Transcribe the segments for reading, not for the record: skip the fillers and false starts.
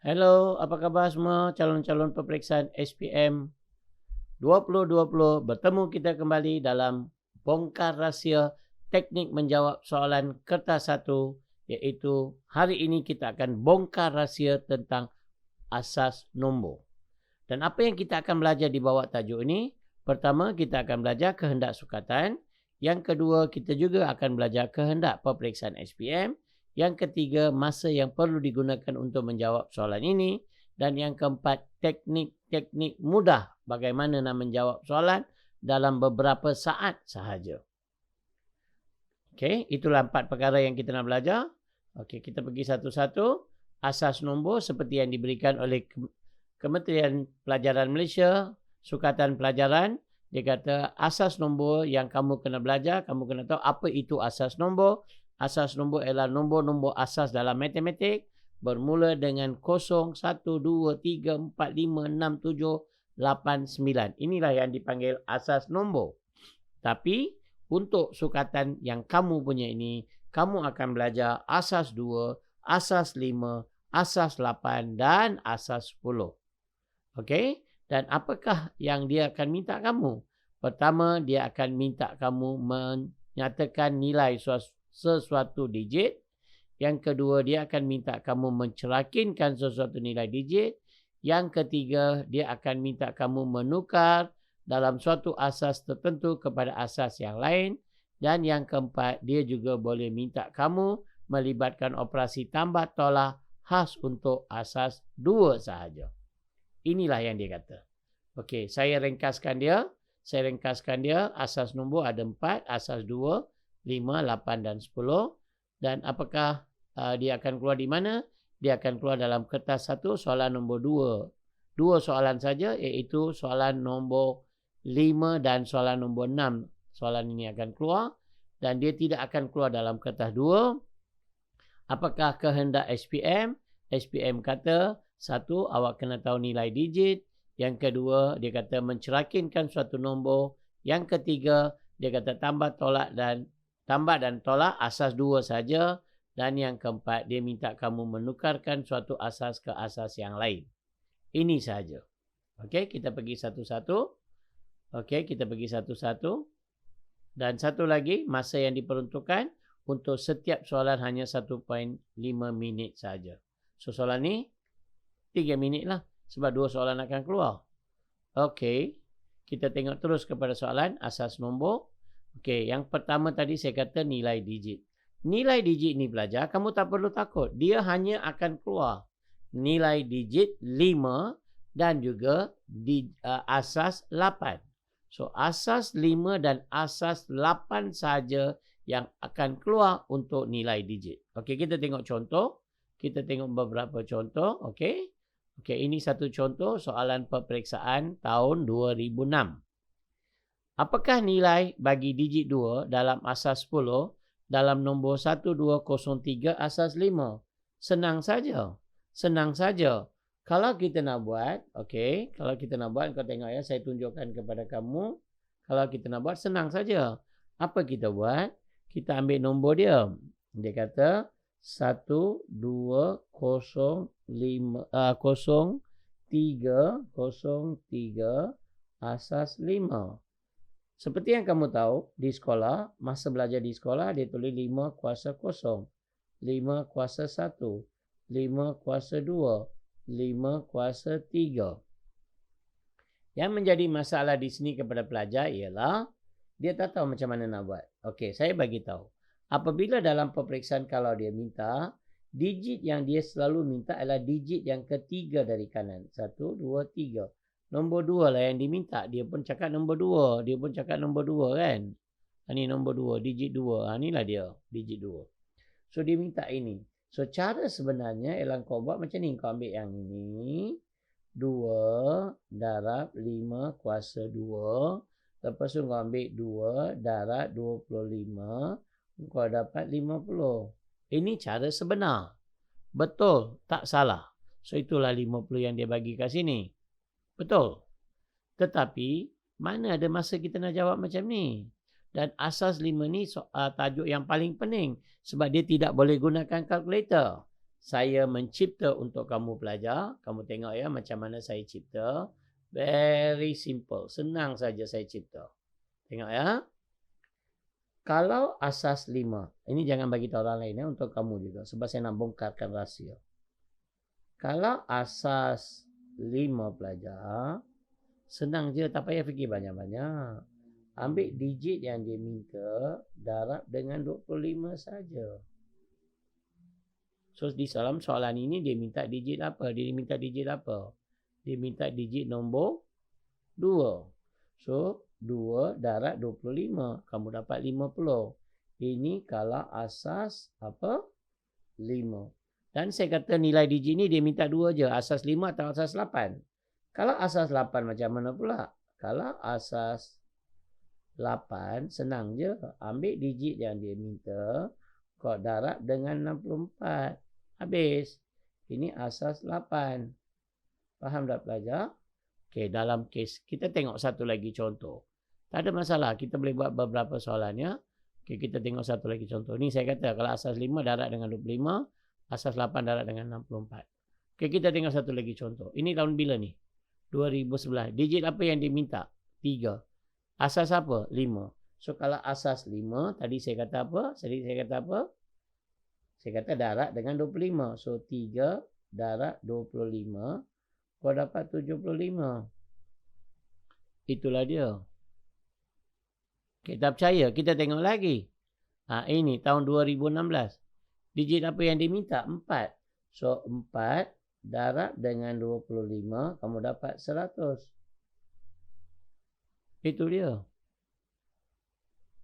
Hello, apa khabar semua calon-calon peperiksaan SPM 2020? Bertemu kita kembali dalam bongkar rahsia teknik menjawab soalan kertas 1, iaitu hari ini kita akan bongkar rahsia tentang asas nombor. Dan apa yang kita akan belajar di bawah tajuk ini? Pertama, kita akan belajar kehendak sukatan. Yang kedua, kita juga akan belajar kehendak peperiksaan SPM. Yang ketiga, masa yang perlu digunakan untuk menjawab soalan ini. Dan yang keempat, teknik-teknik mudah bagaimana nak menjawab soalan dalam beberapa saat sahaja. Okey, itulah 4 perkara yang kita nak belajar. Okey, kita pergi satu-satu. Asas nombor seperti yang diberikan oleh Kementerian Pelajaran Malaysia, Sukatan Pelajaran. Dia kata asas nombor yang kamu kena belajar, kamu kena tahu apa itu asas nombor. Asas nombor ialah nombor-nombor asas dalam matematik bermula dengan 0, 1, 2, 3, 4, 5, 6, 7, 8, 9. Inilah yang dipanggil asas nombor. Tapi untuk sukatan yang kamu punya ini, kamu akan belajar asas 2, asas 5, asas 8 dan asas 10. Okey? Dan apakah yang dia akan minta kamu? Pertama, dia akan minta kamu menyatakan nilai sesuatu digit. Yang kedua, dia akan minta kamu mencerakinkan sesuatu nilai digit. Yang ketiga, dia akan minta kamu menukar dalam suatu asas tertentu kepada asas yang lain. Dan yang keempat, dia juga boleh minta kamu melibatkan operasi tambah tolak khas untuk asas 2 sahaja. Inilah yang dia kata. Okey, saya ringkaskan dia. Asas nombor ada 4, asas 2, 5, 8 dan 10. Dan apakah dia akan keluar di mana? Dia akan keluar dalam kertas 1, soalan nombor 2. 2 soalan saja, iaitu soalan nombor 5 dan soalan nombor 6. Soalan ini akan keluar dan dia tidak akan keluar dalam kertas 2. Apakah kehendak SPM? SPM kata, 1, awak kena tahu nilai digit. Yang kedua, dia kata mencerakinkan suatu nombor. Yang ketiga, dia kata tambah dan tolak asas 2 saja. Dan yang keempat, dia minta kamu menukarkan suatu asas ke asas yang lain. Ini sahaja. Okey, kita pergi satu-satu. Dan satu lagi, masa yang diperuntukkan untuk setiap soalan hanya 1.5 minit saja. So, soalan ni 3 minit lah. Sebab 2 soalan akan keluar. Okey. Kita tengok terus kepada soalan asas nombor. Okey. Yang pertama tadi saya kata nilai digit. Nilai digit ni pelajar, kamu tak perlu takut. Dia hanya akan keluar nilai digit 5 dan juga asas 8. So, asas 5 dan asas 8 saja yang akan keluar untuk nilai digit. Okey, kita tengok contoh. Kita tengok beberapa contoh. Okey. Okey, ini satu contoh soalan peperiksaan tahun 2006. Apakah nilai bagi digit 2 dalam asas 10 dalam nombor 1203 asas 5? Senang saja. Kalau kita nak buat, okey, kau tengok ya, saya tunjukkan kepada kamu. Kalau kita nak buat, senang saja. Apa kita buat? Kita ambil nombor dia. Dia kata 1203 asas 5. Seperti yang kamu tahu, di sekolah, masa belajar di sekolah, dia tulis 5 kuasa 0, 5 kuasa 1, 5 kuasa 2, 5 kuasa 3. Yang menjadi masalah di sini kepada pelajar ialah dia tak tahu macam mana nak buat. Okey, saya bagi tahu. Apabila dalam peperiksaan kalau dia minta, digit yang dia selalu minta adalah digit yang ketiga dari kanan. 1, 2, 3. Nombor 2 lah yang diminta. Dia pun cakap nombor 2. Kan? Ini nombor 2, digit 2. Inilah dia, digit 2. So, dia minta ini. So, cara sebenarnya ialah kau buat macam ni. Kau ambil yang ini. 2 darab 5 kuasa 2. Lepas tu kau ambil 2 darab 25. Kau dapat 50. Ini cara sebenar. Betul, tak salah. So, itulah 50 yang dia bagi kat sini. Betul. Tetapi, mana ada masa kita nak jawab macam ni? Dan asas 5 ni tajuk yang paling pening. Sebab dia tidak boleh gunakan kalkulator. saya mencipta untuk kamu pelajar. Kamu tengok ya macam mana saya cipta. Very simple. Senang saja saya cipta. Tengok ya. Kalau asas 5. Ini jangan bagi tahu orang lain ya. Untuk kamu juga. Sebab saya nak bongkarkan rahsia. Kalau asas 5 pelajar. Senang je. Tak payah fikir banyak-banyak. Ambil digit yang dia minta. Darab dengan 25 saja. So, di dalam soalan ini dia minta digit apa? Dia minta digit apa? Dia minta digit nombor 2. So, 2 darab 25. Kamu dapat 50. Ini kalau asas apa? 5. Dan saya kata nilai digit ni dia minta 2 je. Asas 5 atau asas 8? Kalau asas 8 macam mana pula? Kalau asas 8 senang je. Ambil digit yang dia minta. Kau darab dengan 64. Habis. Ini asas 8. Faham tak pelajar? Okey, dalam kes kita tengok satu lagi contoh. Tak ada masalah. Kita boleh buat beberapa soalan ya. Okey, kita tengok satu lagi contoh. Ni saya kata kalau asas 5 darab dengan 25, asas 8 darab dengan 64. Okey, kita tengok satu lagi contoh. Ini tahun bila ni? 2011. Digit apa yang diminta? 3. Asas apa? 5. So kalau asas 5, tadi saya kata apa? Saya kata darab dengan 25. So 3 darab 25. Kau dapat 75. Itulah dia. Kita percaya. Kita tengok lagi. Ini tahun 2016. Digit apa yang diminta? 4. So 4 darab dengan 25. Kamu dapat 100. Itu dia.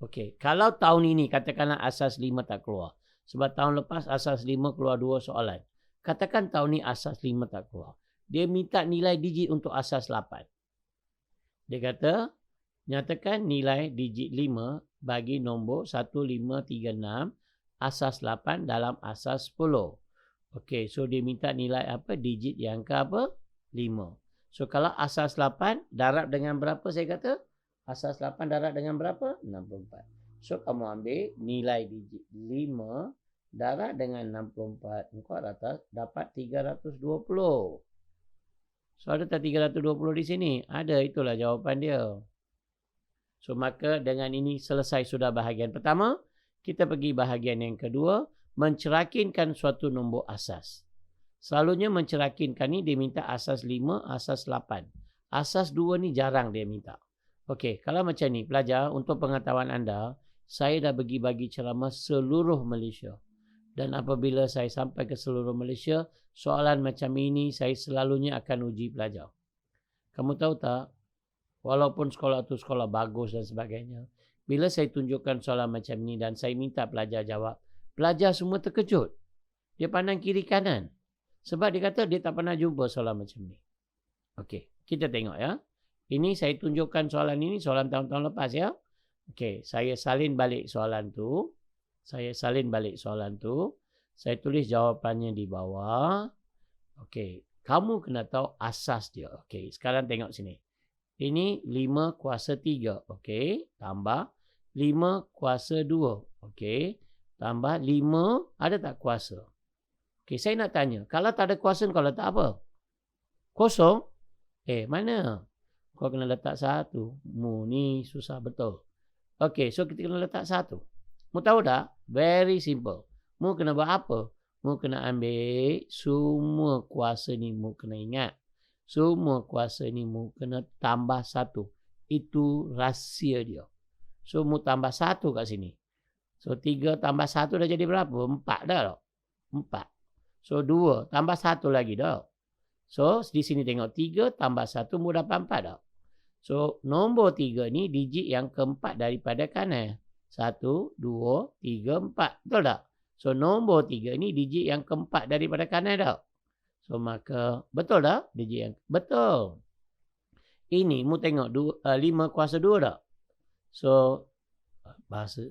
Okey. Kalau tahun ini katakanlah asas 5 tak keluar. Sebab tahun lepas asas 5 keluar 2 soalan. Katakan tahun ni asas 5 tak keluar. Dia minta nilai digit untuk asas 8. Dia kata, nyatakan nilai digit 5 bagi nombor 1536 asas 8 dalam asas 10. Okey, so dia minta nilai apa? Digit yang ke apa? 5. So kalau asas 8 darab dengan berapa saya kata? Asas 8 darab dengan berapa? 64. So kamu ambil nilai digit 5 darab dengan 64. Engkau dapat 320. So ada tak 320 di sini? Ada, itulah jawapan dia. So maka dengan ini selesai sudah bahagian pertama. Kita pergi bahagian yang kedua. Mencerakinkan suatu nombor asas. Selalunya mencerakinkan ni dia minta asas 5, asas 8. Asas 2 ni jarang dia minta. Okey, kalau macam ni pelajar, untuk pengetahuan anda, saya dah bagi ceramah seluruh Malaysia. Dan apabila saya sampai ke seluruh Malaysia, soalan macam ini saya selalunya akan uji pelajar. Kamu tahu tak, walaupun sekolah tu sekolah bagus dan sebagainya, bila saya tunjukkan soalan macam ini dan saya minta pelajar jawab, pelajar semua terkejut. Dia pandang kiri kanan. Sebab dia kata dia tak pernah jumpa soalan macam ni. Okey, kita tengok ya. Ini saya tunjukkan soalan ini, soalan tahun-tahun lepas ya. Okey, saya salin balik soalan tu. Saya tulis jawapannya di bawah. Okey, kamu kena tahu asas dia. Okey, sekarang tengok sini. Ini 5 kuasa 3. Okey, tambah 5 kuasa 2. Okey, tambah 5 ada tak kuasa? Okey, saya nak tanya. Kalau tak ada kuasa, kau letak apa? Kosong? Mana? Kau kena letak 1. Mu ni susah betul. Okey, so kita kena letak 1. Mu tahu tak? Very simple. Mu kena buat apa? Mu kena ambil semua kuasa ni. Mu kena ingat. Semua kuasa ni mu kena tambah 1. Itu rahsia dia. So, mu tambah 1 kat sini. So, 3 tambah 1 dah jadi berapa? 4 dah tak? 4. So, 2 tambah 1 lagi dah. So, di sini tengok 3 tambah 1 mu dapat 4 dah. So, nombor 3 ni digit yang keempat daripada kanan. 1, 2, 3, 4. Betul tak? So, nombor 3 ni digit yang keempat daripada kanan dah. So, maka betul tak? Digit yang betul. Ini mu tengok 5 kuasa 2 tak? So, bahasa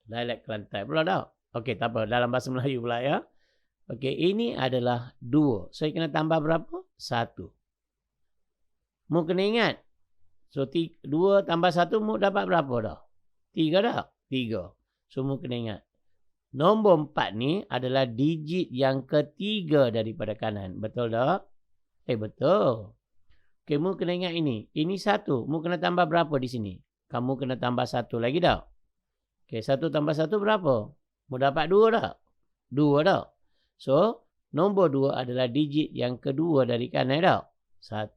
dialek Kelantan pula tak? Okey, tak apa. Dalam bahasa Melayu pula ya. Okey, ini adalah 2. So, kena tambah berapa? 1. Mu kena ingat. So, 2 tambah 1 mu dapat berapa dah? 3 dah? 3. So, mu kena ingat. Nombor 4 ni adalah digit yang ketiga daripada kanan. Betul tak? Betul. Okey, mu kena ingat ini. Ini 1. Mu kena tambah berapa di sini? Kamu kena tambah 1 lagi tak? Okey, 1 tambah 1 berapa? Mu dapat 2 tak? 2 tak? So, nombor 2 adalah digit yang kedua dari kanan tak? 1,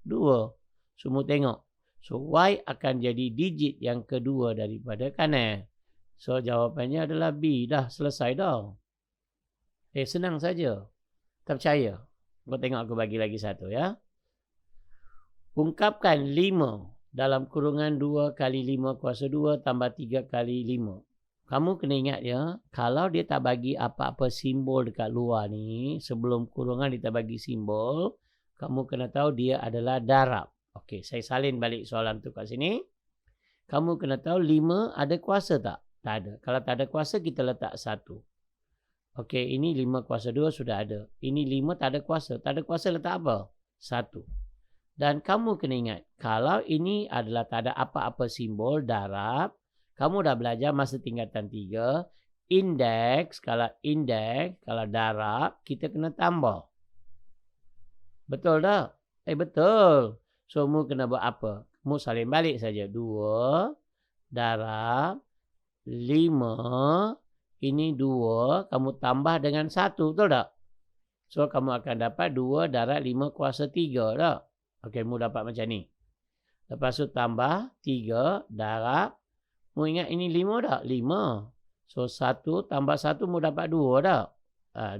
2. So, mu tengok. So, Y akan jadi digit yang kedua daripada kanan. So, jawapannya adalah B. Dah selesai dah. Senang saja. Tak percaya? Kau tengok aku bagi lagi satu ya. Ungkapkan 5 dalam kurungan 2 kali 5 kuasa 2 tambah 3 kali 5. Kamu kena ingat ya, kalau dia tak bagi apa-apa simbol dekat luar ni, sebelum kurungan dia tak bagi simbol, kamu kena tahu dia adalah darab. Okey, saya salin balik soalan tu kat sini. Kamu kena tahu 5 ada kuasa tak? Tak ada. Kalau tak ada kuasa, kita letak 1. Okey, ini 5 kuasa 2 sudah ada. Ini 5 tak ada kuasa. Tak ada kuasa letak apa? 1. Dan kamu kena ingat, kalau ini adalah tak ada apa-apa simbol darab, kamu dah belajar masa tingkatan 3, indeks, kalau darab, kita kena tambah. Betul tak? Betul. So, mu kena buat apa? Mu salin balik saja. 2 darab 5. Ini 2. Kamu tambah dengan 1. Betul tak? So, kamu akan dapat 2 darab 5 kuasa 3 tak? Okey, mu dapat macam ni. Lepas tu tambah 3 darab. Mu ingat ini 5 tak? 5. So, 1 tambah 1 mu dapat 2 tak?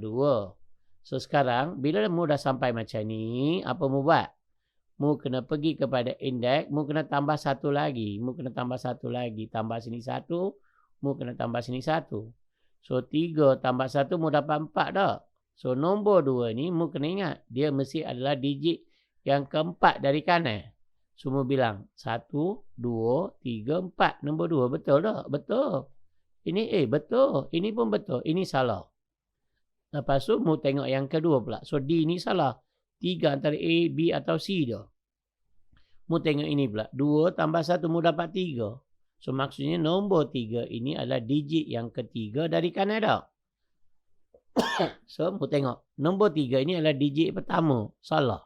2. So, sekarang bila mu dah sampai macam ni, apa mu buat? Mu kena pergi kepada indeks. Mu kena tambah 1 lagi. Mu kena tambah 1 lagi. Tambah sini 1. Mu kena tambah sini 1. So, 3 tambah 1 mu dapat 4 tak? So, nombor 2 ni mu kena ingat. Dia mesti adalah digit yang keempat dari kanan. So, mu bilang 1, 2, 3, 4. Nombor 2. Betul tak? Betul. Ini betul. Ini pun betul. Ini salah. Lepas tu, mu tengok yang kedua pula. So, D ni salah. 3 antara A, B atau C dia. Mu tengok ini pula. 2 tambah 1 mu dapat 3. So, maksudnya nombor 3 ini adalah digit yang ketiga dari kanan tak? So, mu tengok. Nombor 3 ini adalah digit pertama. Salah.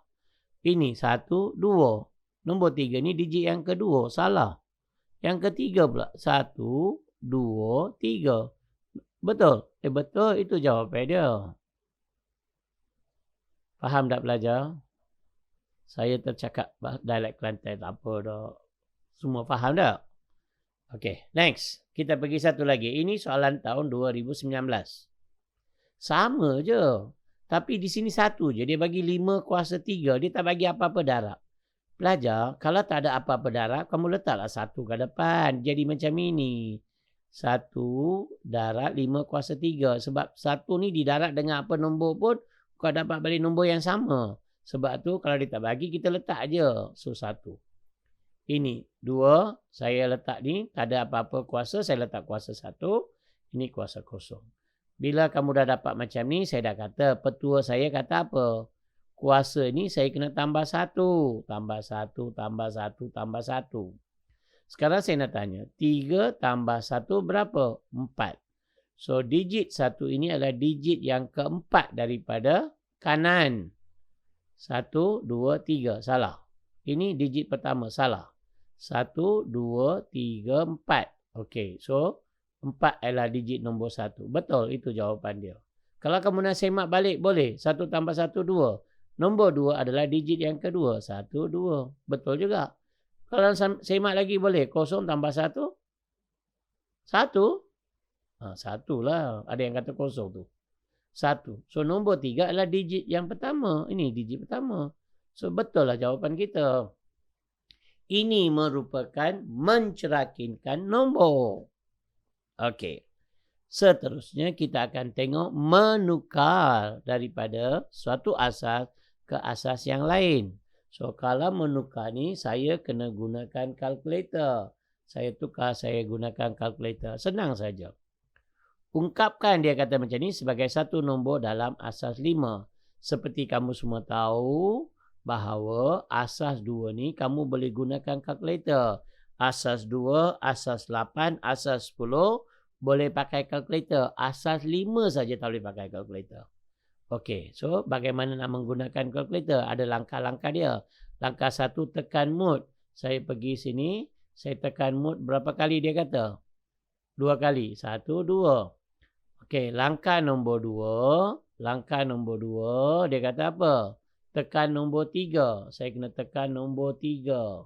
Ini 1, 2. Nombor 3 ini digit yang kedua. Salah. Yang ketiga pula. 1, 2, 3. Betul? Betul. Itu jawapan dia. Faham tak pelajar? Saya tercakap dialek Kelantan. Tak apa dah. Semua faham tak? Okey, next. Kita pergi satu lagi. Ini soalan tahun 2019. Sama je. Tapi di sini 1 je. Dia bagi 5 kuasa 3. Dia tak bagi apa-apa darab. Pelajar, kalau tak ada apa-apa darab, kamu letaklah 1 ke depan. Jadi macam ini. 1 darab 5 kuasa 3. Sebab 1 ni didarab dengan apa nombor pun, kau dapat balik nombor yang sama. Sebab tu kalau dia tak bagi, kita letak je. So, 1. Ini 2. Saya letak ni. Tak ada apa-apa kuasa. Saya letak kuasa 1. Ini kuasa kosong. Bila kamu dah dapat macam ni, saya dah kata. Petua saya kata apa? Kuasa ni saya kena tambah 1. Tambah 1, tambah 1, tambah 1. Sekarang saya nak tanya. 3 tambah 1 berapa? 4. So, digit 1 ini adalah digit yang keempat daripada kanan. 1, 2, 3. Salah. Ini digit pertama. Salah. 1, 2, 3, 4. Okey. So, 4 adalah digit nombor 1. Betul. Itu jawapan dia. Kalau kamu nak semak balik, boleh. 1 tambah 1, 2. Nombor 2 adalah digit yang kedua. 1, 2. Betul juga. Kalau semak lagi, boleh. 0 tambah 1. 1. 1 lah. Ada yang kata 0 tu. 1. So, nombor 3 adalah digit yang pertama. Ini digit pertama. So, betul lah jawapan kita. Ini merupakan mencerakinkan nombor. Okey. Seterusnya, kita akan tengok menukar daripada suatu asas ke asas yang lain. So, kalau menukar ni, saya kena gunakan kalkulator. Saya tukar, saya gunakan kalkulator. Senang saja. Ungkapkan, dia kata macam ni, sebagai satu nombor dalam asas 5. Seperti kamu semua tahu bahawa asas 2 ni kamu boleh gunakan kalkulator. Asas 2, asas 8, asas 10 boleh pakai kalkulator. Asas 5 saja tak boleh pakai kalkulator. Okey, so bagaimana nak menggunakan kalkulator? Ada langkah-langkah dia. Langkah 1, tekan mode. Saya pergi sini, saya tekan mode berapa kali dia kata? 2 kali. 1, 2. Okey, langkah nombor 2. Langkah nombor 2, dia kata apa? Tekan nombor 3. Saya kena tekan nombor 3.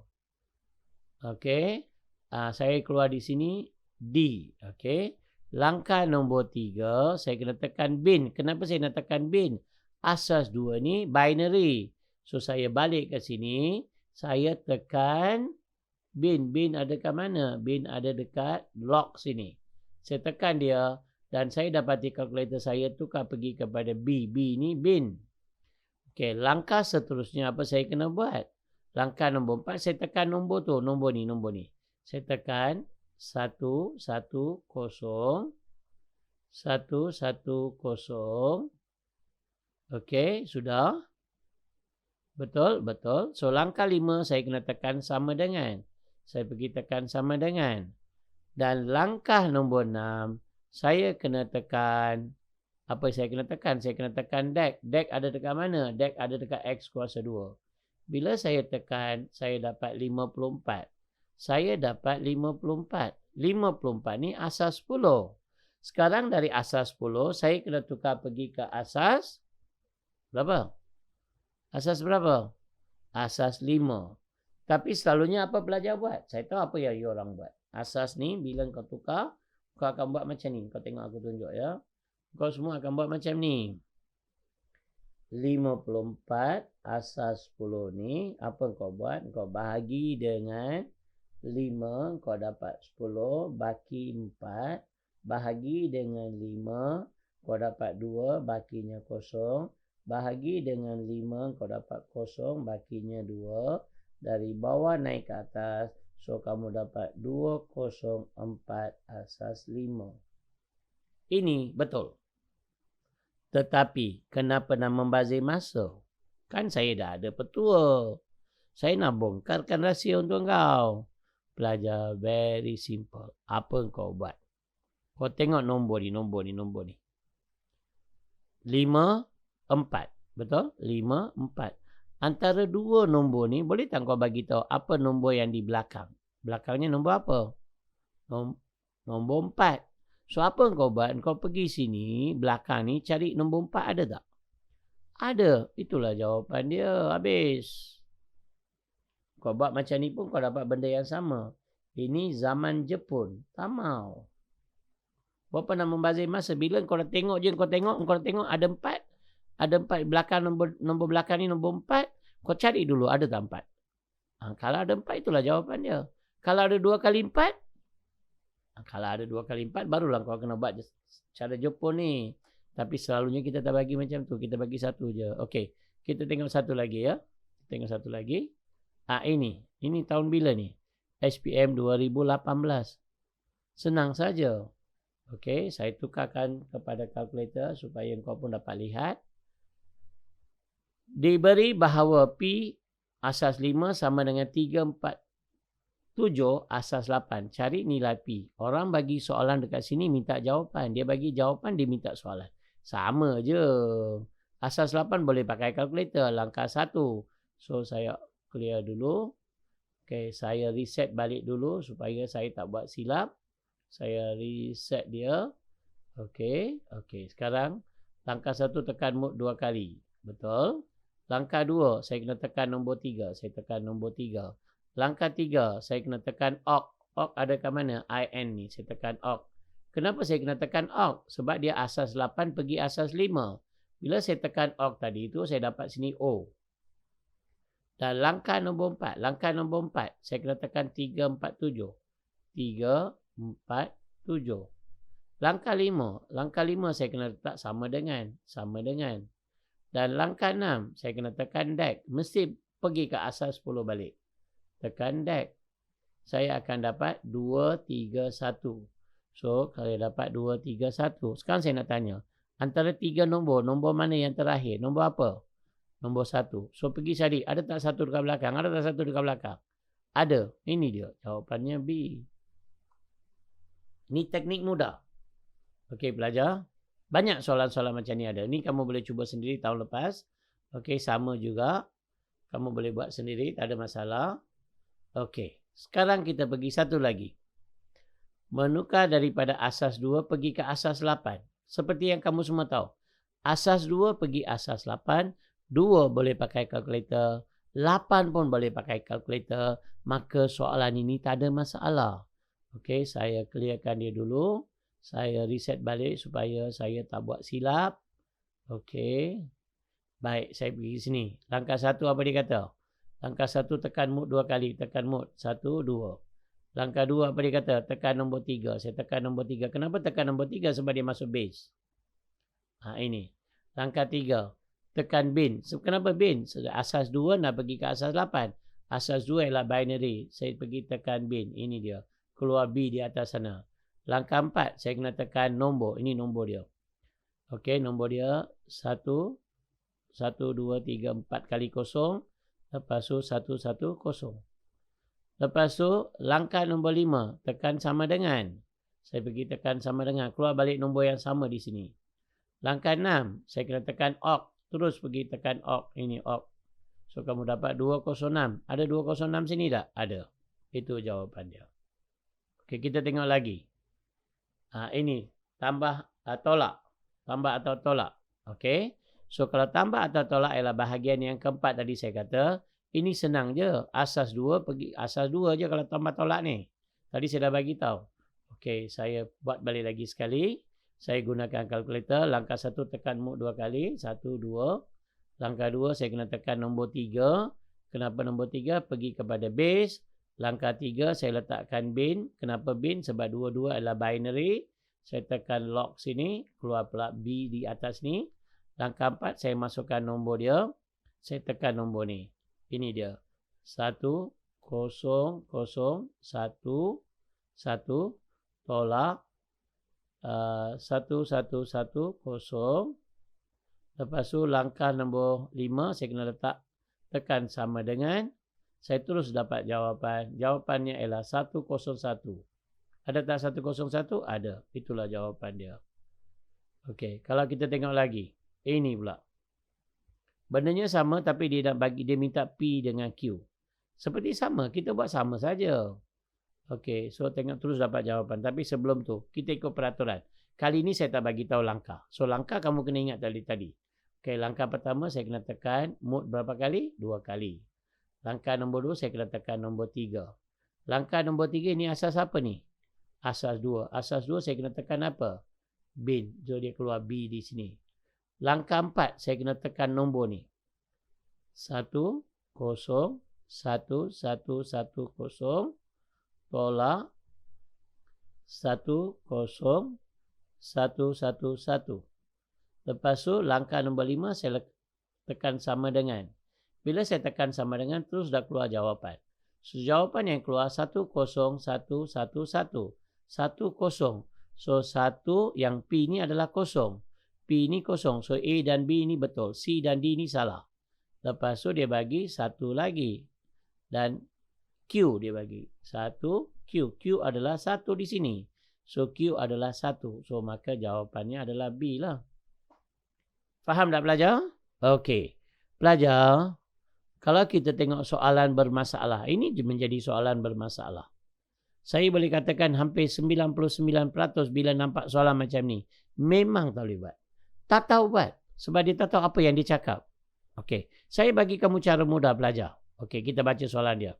Okey. Saya keluar di sini D. Okey. Langkah nombor 3, saya kena tekan bin. Kenapa saya nak tekan bin? Asas 2 ni binary. So saya balik ke sini, saya tekan bin. Bin ada kat mana? Bin ada dekat log sini. Saya tekan dia dan saya dapati kalkulator saya tukar pergi kepada B. B ni bin. Okey, langkah seterusnya apa saya kena buat? Langkah nombor 4, saya tekan nombor tu. Nombor ni. Saya tekan 110 110. Okey, sudah. Betul. So langkah 5 saya kena tekan sama dengan. Saya pergi tekan sama dengan. Dan langkah nombor 6 saya kena tekan. Apa saya kena tekan? Saya kena tekan DEC. DEC ada dekat mana? DEC ada dekat X kuasa 2. Bila saya tekan, saya dapat 54. Saya dapat 54. 54 ni asas 10. Sekarang dari asas 10, saya kena tukar pergi ke asas berapa? Asas berapa? Asas 5. Tapi selalunya apa belajar buat? Saya tahu apa yang you orang buat. Asas ni bila kau tukar, kau akan buat macam ni. Kau tengok aku tunjuk ya. Kau semua akan buat macam ni. 54 asas 10 ni, apa kau buat? Kau bahagi dengan 5, kau dapat 10, baki 4. Bahagi dengan 5, kau dapat 2, bakinya 0. Bahagi dengan 5, kau dapat 0, bakinya 2. Dari bawah naik ke atas, so kamu dapat 204 asas 5. Ini betul. Tetapi, kenapa nak membazir masa? Kan saya dah ada petua. Saya nak bongkarkan rahsia untuk kau. Belajar very simple. Apa kau buat? Kau tengok nombor ni. 5, 4. Betul? 5, 4. Antara dua nombor ni, boleh tak kau bagi tahu apa nombor yang di belakang? Belakangnya nombor apa? Nombor 4. So, apa kau buat? Kau pergi sini, belakang ni, cari nombor 4 ada tak? Ada. Itulah jawapan dia. Habis. Kau buat macam ni pun kau dapat benda yang sama. Ini zaman Jepun. Tak mau. Berapa nak membazir masa? Bila kau dah tengok je, kau tengok ada 4. Ada 4 belakang nombor belakang ni nombor 4. Kau cari dulu ada tak 4? Kalau ada 4 itulah jawapan dia. Kalau ada 2 kali 4. Kalau ada 2 kali 4 barulah kau kena buat cara Jepun ni. Tapi selalunya kita tak bagi macam tu. Kita bagi satu je. Okey. Kita tengok satu lagi ya. Tengok satu lagi. Ini tahun bila ni? SPM 2018. Senang saja. Okey, saya tukarkan kepada kalkulator supaya kau pun dapat lihat. Diberi bahawa P asas 5 sama dengan 3, 4, 7 asas 8. Cari nilai P. Orang bagi soalan dekat sini minta jawapan. Dia bagi jawapan, dia minta soalan. Sama je. Asas 8 boleh pakai kalkulator. Langkah 1. So, saya clear dulu. Okay, saya reset balik dulu supaya saya tak buat silap. Saya reset dia. Okay. Sekarang, langkah 1 tekan mode 2 kali. Betul. Langkah 2, saya kena tekan nombor 3. Saya tekan nombor 3. Langkah 3, saya kena tekan OCK. OCK ada kat mana? IN ni. Saya tekan OCK. Kenapa saya kena tekan OCK? Sebab dia asas 8 pergi asas 5. Bila saya tekan OCK tadi itu, saya dapat sini O. Dan langkah nombor 4. Langkah nombor 4, saya kena tekan 3, 4, 7. 3, 4, 7. Langkah 5. Langkah 5 saya kena letak sama dengan. Dan langkah 6, saya kena tekan DEC. Mesti pergi ke asas 10 balik. Tekan DEC. Saya akan dapat 2, 3, 1. So, kalau dapat 2, 3, 1. Sekarang saya nak tanya. Antara 3 nombor mana yang terakhir? Nombor apa? Nombor 1. So, pergi cari. Ada tak 1 dekat belakang? Ada tak 1 dekat belakang? Ada. Ini dia. Jawapannya B. Ini teknik mudah. Okey, pelajar. Banyak soalan-soalan macam ni ada. Ni kamu boleh cuba sendiri tahun lepas. Okey, sama juga. Kamu boleh buat sendiri, tak ada masalah. Okey, sekarang kita pergi satu lagi. Menukar daripada asas 2 pergi ke asas 8. Seperti yang kamu semua tahu. Asas 2 pergi asas 8. 2 boleh pakai kalkulator. 8 pun boleh pakai kalkulator. Maka soalan ini tak ada masalah. Okey, saya clearkan dia dulu. Saya reset balik supaya saya tak buat silap. Okey. Baik, saya pergi sini. Langkah 1 apa dia kata? Langkah 1 tekan mode 2 kali. Tekan mode 1, 2. Langkah 2 apa dia kata? Tekan nombor 3. Saya tekan nombor 3. Kenapa tekan nombor 3? Sebab dia masuk base. Ini. Langkah 3. Tekan bin. Kenapa bin? Asas 2 nak pergi ke asas 8. Asas 2 ialah binary. Saya pergi tekan bin. Ini dia. Keluar B di atas sana. Langkah 4. Saya kena tekan nombor. Ini nombor dia. Okey, nombor dia 1, 1, 2, 3, 4 kali kosong. Lepas tu 1, 1, kosong. Lepas tu langkah nombor 5. Tekan sama dengan. Saya pergi tekan sama dengan. Keluar balik nombor yang sama di sini. Langkah 6. Saya kena tekan OK. Terus pergi tekan OK. Ini OK. So kamu dapat 206. Ada 206 sini tak? Ada. Itu jawapan dia. Okey, kita tengok lagi. Ini. Tambah tolak. Tambah atau tolak. Okey. So kalau tambah atau tolak ialah bahagian yang keempat tadi saya kata. Ini senang je. Asas 2 pergi asas 2 je kalau tambah tolak ni. Tadi saya dah bagi tahu. Okey, saya buat balik lagi sekali. Saya gunakan kalkulator. Langkah 1 tekan mode 2 kali. 1, 2. Langkah 2 saya kena tekan nombor 3. Kenapa nombor 3? Pergi kepada base. Langkah 3 saya letakkan bin. Kenapa bin? Sebab dua-dua adalah binary. Saya tekan lock sini. Keluar pula B di atas ni. Langkah 4 saya masukkan nombor dia. Saya tekan nombor ni. Ini dia. 1, 0, 0, 1, 1. Tolak. 1, 1, 1, 0. Lepas tu langkah nombor 5 saya kena letak tekan sama dengan. Saya terus dapat jawapan. Jawapannya ialah 101. Ada tak 101? Ada. Itulah jawapan dia. Okey, kalau kita tengok lagi. Ini pula. Bendanya sama tapi dia nak bagi, dia minta P dengan Q. Seperti sama, kita buat sama saja. Okey, so tengok terus dapat jawapan. Tapi sebelum tu, kita ikut peraturan. Kali ini saya tak bagi tahu langkah. So langkah kamu kena ingat tadi. Okey, langkah pertama saya kena tekan mode berapa kali? 2 kali. Langkah nombor 2 saya kena tekan nombor 3. Langkah nombor 3 ni asas apa ni? Asas 2. Asas 2 saya kena tekan apa? Bin. So dia keluar B di sini. Langkah 4 saya kena tekan nombor ni. 1, 0, 1, 1, 1, 0. Tolak. 1, 0, 1, 1, 1. Lepas tu langkah nombor 5 saya tekan sama dengan. Bila saya tekan sama dengan terus dah keluar jawapan. So jawapan yang keluar 1, 0, 1, 1, 1. 1, 0. So 1 yang P ni adalah kosong. P ni kosong. So A dan B ni betul. C dan D ni salah. Lepas tu dia bagi 1 lagi. Dan Q dia bagi. 1 Q. Q adalah 1 di sini. So Q adalah 1. So maka jawapannya adalah B lah. Faham tak pelajar? Okey. Pelajar, kalau kita tengok soalan bermasalah. Ini menjadi soalan bermasalah. Saya boleh katakan hampir 99% bila nampak soalan macam ni. Memang tak boleh buat. Tak tahu buat. Sebab dia tak tahu apa yang dia cakap. Okey. Saya bagi kamu cara mudah belajar. Okey, kita baca soalan dia.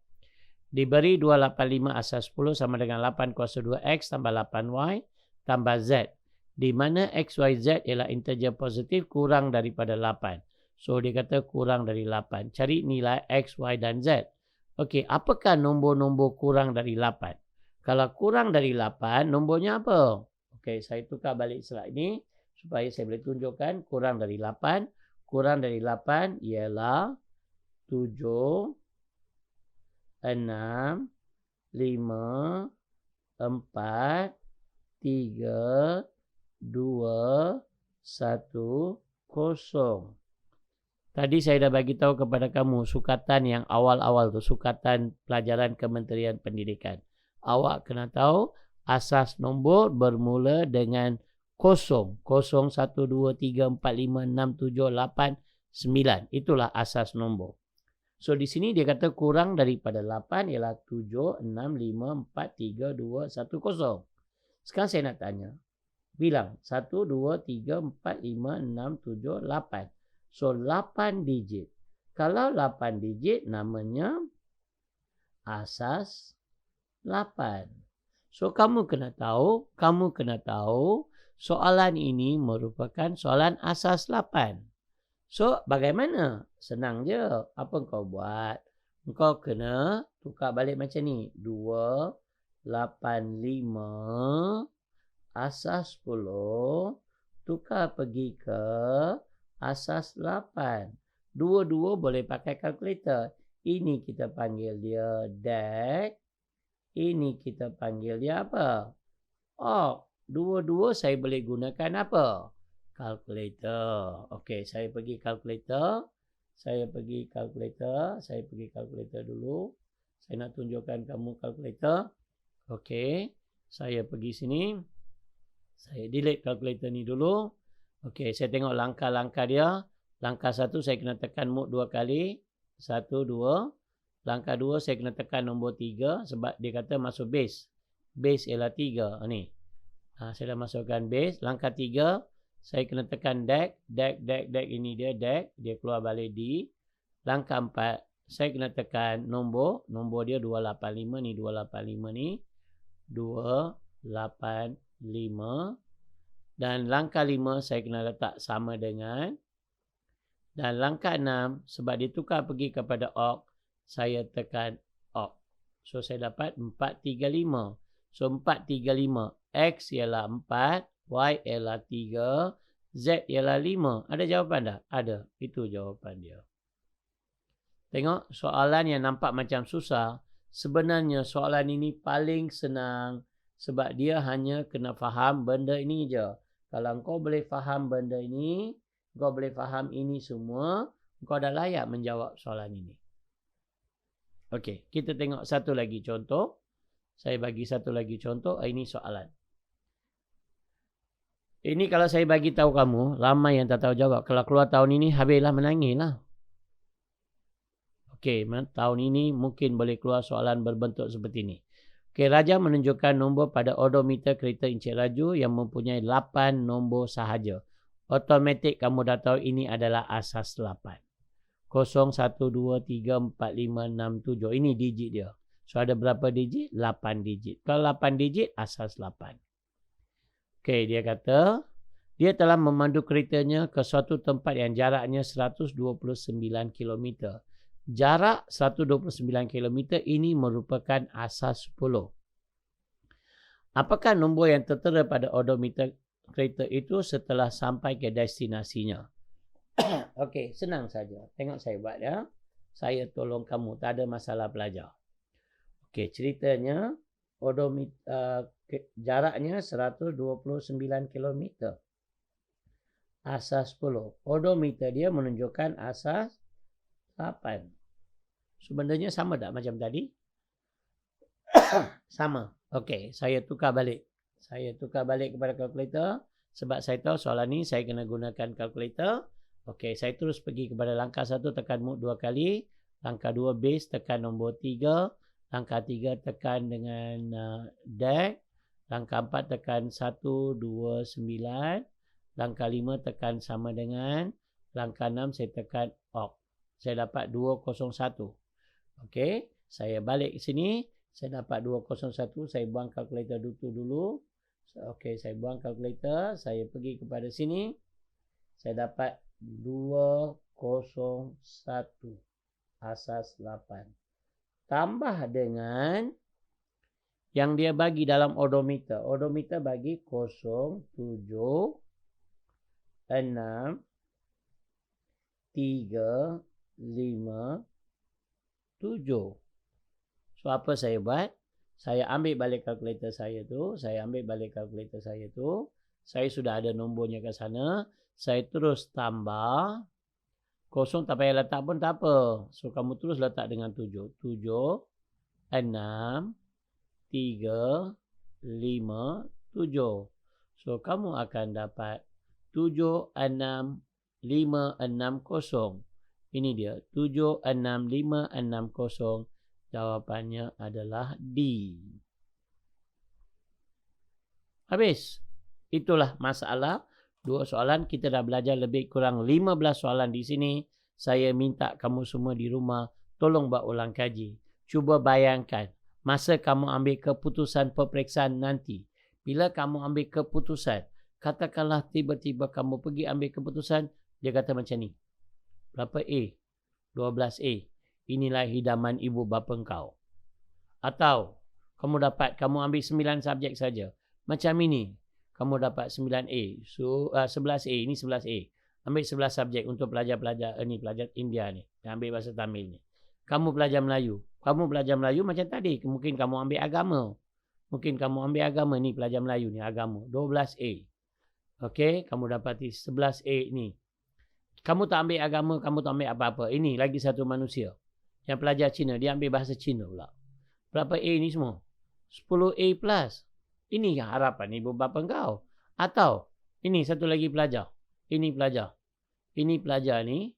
Diberi 285 asas 10 sama dengan 8 kuasa 2X tambah 8Y tambah Z. Di mana X, Y, Z ialah integer positif kurang daripada 8. So, dia kata kurang dari 8. Cari nilai X, Y dan Z. Okey, apakah nombor-nombor kurang dari 8? Kalau kurang dari 8, nombornya apa? Okey, saya tukar balik slide ini. Supaya saya boleh tunjukkan kurang dari 8. Kurang dari 8 ialah 7, 6, 5, 4, 3, 2, 1, 0. Tadi saya dah bagi tahu kepada kamu sukatan yang awal-awal tu. Sukatan pelajaran Kementerian Pendidikan. Awak kena tahu asas nombor bermula dengan kosong. 0, 1, 2, 3, 4, 5, 6, 7, 8, 9. Itulah asas nombor. So di sini dia kata kurang daripada 8 ialah 7, 6, 5, 4, 3, 2, 1, 0. Sekarang saya nak tanya. Bilang 1, 2, 3, 4, 5, 6, 7, 8. So 8 digit. Kalau 8 digit namanya asas 8. So kamu kena tahu soalan ini merupakan soalan asas 8. So bagaimana? Senang je. Apa kau buat? Kau kena tukar balik macam ni. 2, 8, 5, asas 10. Tukar pergi ke asas 8. Dua-dua boleh pakai kalkulator. Ini kita panggil dia DEC. Ini kita panggil dia apa? Oh, dua-dua saya boleh gunakan apa? Kalkulator. Okey, saya pergi kalkulator. Saya pergi kalkulator dulu. Saya nak tunjukkan kamu kalkulator. Okey, saya pergi sini. Saya delete kalkulator ni dulu. Okey, saya tengok langkah-langkah dia. Langkah 1 saya kena tekan mode 2 kali. 1, 2. Langkah 2 saya kena tekan nombor 3 sebab dia kata masuk base. Base ialah 3. Ni. Saya dah masukkan base. Langkah 3 saya kena tekan DEC. DEC ini dia DEC. Dia keluar balik D. Langkah 4 saya kena tekan nombor. Nombor dia 285 ni. 285 ni. 285. Dan langkah 5 saya kena letak sama dengan. Dan langkah 6 sebab dia tukar pergi kepada OC. Saya tekan OC. So saya dapat 435. So 435. X ialah 4. Y ialah 3. Z ialah 5. Ada jawapan tak? Ada. Itu jawapan dia. Tengok soalan yang nampak macam susah. Sebenarnya soalan ini paling senang. Sebab dia hanya kena faham benda ini je. Kalau kau boleh faham benda ini. Kau boleh faham ini semua. Kau dah layak menjawab soalan ini. Okey. Kita tengok satu lagi contoh. Saya bagi satu lagi contoh. Ini soalan. Ini kalau saya bagi tahu kamu. Ramai yang tak tahu jawab. Kalau keluar tahun ini. Habislah menangis lah. Okey. Tahun ini mungkin boleh keluar soalan berbentuk seperti ini. Okey. Raja menunjukkan nombor pada odometer kereta encik Raju. Yang mempunyai 8 nombor sahaja. Automatik kamu dah tahu ini adalah asas 8. 0, 1, 2, 3, 4, 5, 6, 7. Ini digit dia. So ada berapa digit? 8 digit. Kalau 8 digit, asas 8. Okey, dia kata, dia telah memandu keretanya ke suatu tempat yang jaraknya 129 km. Jarak 129 km ini merupakan asas 10. Apakah nombor yang tertera pada odometer kereta itu setelah sampai ke destinasinya? Okey, senang saja. Tengok saya buat ya. Saya tolong kamu, tak ada masalah belajar. Okey, ceritanya odometer jaraknya 129 km. Asas 10. Odometer dia menunjukkan asas 8. Sebenarnya sama tak macam tadi? Sama. Okey, saya tukar balik. Saya tukar balik kepada kalkulator. Sebab saya tahu soalan ni saya kena gunakan kalkulator. Okey, saya terus pergi kepada langkah 1 tekan mode 2 kali. Langkah 2 base tekan nombor 3. Langkah 3 tekan dengan DEC. Langkah 4 tekan 129. Langkah 5 tekan sama dengan. Langkah 6 saya tekan OC. Saya dapat 201. Okey, saya balik ke sini. Saya dapat 201. Saya buang kalkulator dulu. Okey, saya buang kalkulator. Saya pergi kepada sini. Saya dapat 201. Asas 8. Tambah dengan yang dia bagi dalam odometer. Odometer bagi 0, 7, 6, 3, 5, 7. So apa saya buat? Saya ambil balik kalkulator saya tu. Saya sudah ada nombornya ke sana. Saya terus tambah. 0 tak payah letak pun tak apa. So kamu terus letak dengan 7. 7, 6, 3, 5, 7. So, kamu akan dapat 76560. Ini dia, 76560. Jawapannya adalah D. Habis. Itulah masalah. 2 soalan. Kita dah belajar lebih kurang 15 soalan di sini. Saya minta kamu semua di rumah tolong buat ulang kaji. Cuba bayangkan masa kamu ambil keputusan peperiksaan nanti. Bila kamu ambil keputusan, katakanlah tiba-tiba kamu pergi ambil keputusan, dia kata macam ni. Berapa A? 12A. Inilah hidaman ibu bapa engkau. Atau kamu ambil 9 subjek saja. Macam ini. Kamu dapat 9A. So 11A. Ini 11A. Ambil 11 subjek untuk pelajar-pelajar pelajar India ni. Yang ambil bahasa Tamil ni. Kamu belajar Melayu. Kamu belajar Melayu macam tadi. Mungkin kamu ambil agama. Mungkin kamu ambil agama ni, pelajar Melayu ni, agama. 12A. Okey, kamu dapati 11A ni. Kamu tak ambil agama, kamu tak ambil apa-apa. Ini lagi satu manusia. Yang pelajar Cina, dia ambil bahasa Cina pula. Berapa A ni semua? 10A plus. Ini harapan ibu bapa kau. Atau, ini satu lagi pelajar. Ini pelajar. Ini pelajar ni,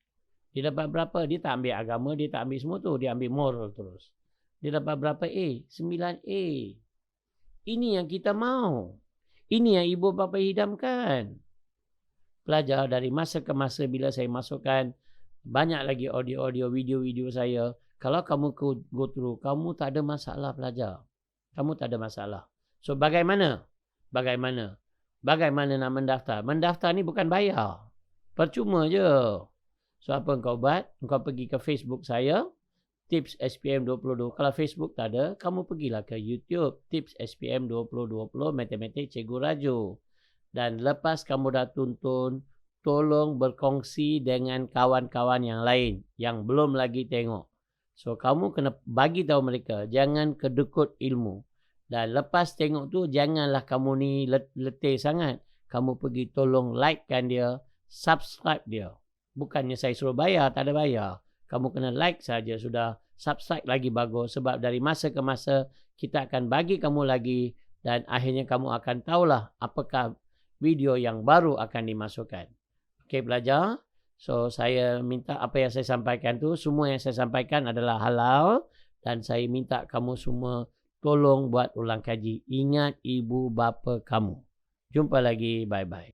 dia dapat berapa? Dia tak ambil agama, dia tak ambil semua tu. Dia ambil moral terus. Dia dapat berapa A? 9A. Ini yang kita mahu. Ini yang ibu bapa hidamkan. Pelajar dari masa ke masa bila saya masukkan banyak lagi audio-audio, video-video saya. Kalau kamu go through, kamu tak ada masalah pelajar. Kamu tak ada masalah. So bagaimana? Bagaimana nak mendaftar? Mendaftar ni bukan bayar. Percuma je. So apa kau buat? Kau pergi ke Facebook saya. Tips SPM 2020. Kalau Facebook tak ada, kamu pergilah ke YouTube. Tips SPM 2020 Matematik Cikgu Raju. Dan lepas kamu dah tonton, tolong berkongsi dengan kawan-kawan yang lain yang belum lagi tengok. So kamu kena bagi tahu mereka, jangan kedekut ilmu. Dan lepas tengok tu, janganlah kamu ni letih sangat. Kamu pergi tolong like-kan dia, subscribe dia. Bukannya saya suruh bayar, tak ada bayar. Kamu kena like saja sudah. Subscribe lagi bagus. Sebab dari masa ke masa, kita akan bagi kamu lagi. Dan akhirnya kamu akan tahulah apakah video yang baru akan dimasukkan. Okey pelajar. So saya minta apa yang saya sampaikan tu, semua yang saya sampaikan adalah halal. Dan saya minta kamu semua tolong buat ulang kaji. Ingat ibu bapa kamu. Jumpa lagi. Bye-bye.